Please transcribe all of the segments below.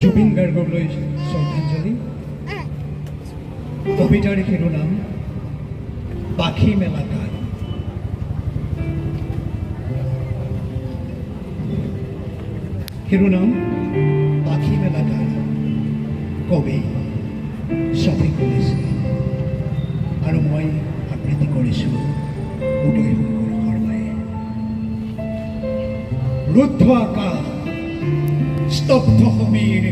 জুবিন গাৰ্গলৈ শ্ৰদ্ধাঞ্জলি। কবিতাৰ শিৰোনাম পাখি মেলা গান। শিৰোনাম পাখি মেলা গান। কবি শফিকুল ইছলাম আৰু মই আবৃত্তি কৰিছোঁ উদয় শংকৰ শৰ্মাই। ৰুদ্ধ আকাশ, স্তব্ধ সমীৰ,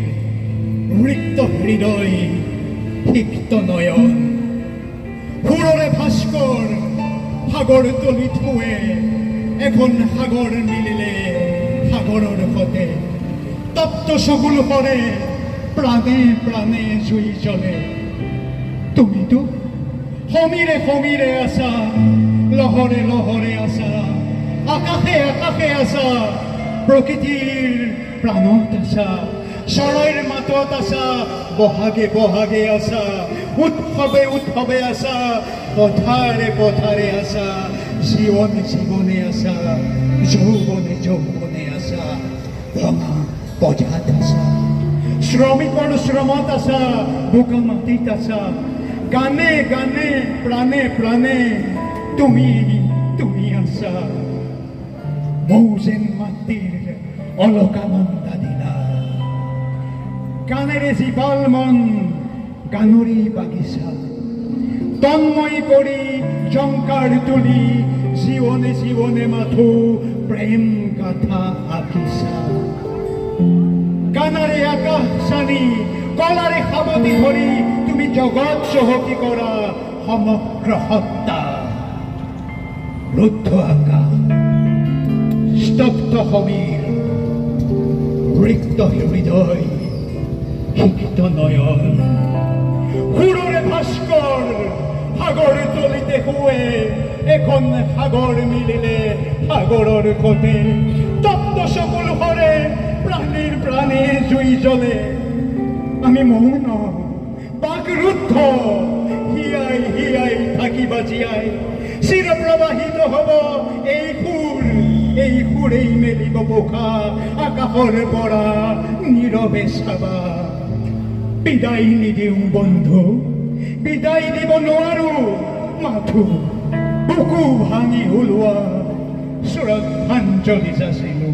ৰিক্ত হৃদয়, সিক্ত নয়ন, সুৰৰে ভাস্কৰ, সাগৰ তলি থুৱে এখন সাগৰ মিলিলে সাগৰৰ সতে, তপ্ত চকুল পৰে প্ৰাণে প্ৰাণে জুই জ্বলে। তুমিতো সমীৰে সমীৰে আছা, লহৰে লহৰে আছা, আকাশে আকাশে আছা, প্ৰকৃতিৰ প্ৰাণত আছা, চৰাইৰ মাতত আছা, বহাগে বহাগে আছা, উৎসৱে উৎসৱে আছা, পথাৰে পথাৰে আছা, জীৱনে জীৱনে আছা, যৌৱনে যৌৱনে আছা, ভঙা পজাত আছা, শ্ৰমিকৰ শ্ৰমত আছা, বোকা মাটিত আছা, গানে গানে প্ৰাণে প্ৰাণে তুমি তুমি আছা। মৌ যেন মাটিৰ অলকানন্দা দিলা, গানেৰে জীৱাল মন গানৰি বাগিচা, তন্ময় কৰি জংকাৰ তুলি জীৱনে জীৱনে মাথো প্ৰেম গাথা আঁকিছা। গানাৰে আকাশ চানি কলাৰে সাৱতি ধৰি তুমি জগত চহকী কৰা সমগ্ৰ সত্তা। ৰুদ্ধ আকাশ, স্তব্ধ সমীৰ, ৰিক্ত হৃদয়, সিক্ত নয়ন, সুৰৰে ভাস্কৰ, সাগৰ তলিতে শুৱে এখন সাগৰ মিলিলে সাগৰৰ সতে, তপ্ত চকুল সৰে প্ৰাণীৰ প্ৰাণে জুই জ্বলে। আমি মৌন বাকৰুদ্ধ, হিয়াই হিয়াই থাকিবা জীয়াই, চিৰ প্ৰবাহিত হ'ব এই সুৰেই মেলিব পোখা, আকাশৰ পৰা নীৰৱে চাবা। বিদায় নিদিওঁ বন্ধু, বিদায় দিব নোৱাৰো, মাথো বুকু ভাঙি ওলোৱা শ্ৰদ্ধাঞ্জলি যাচিলো।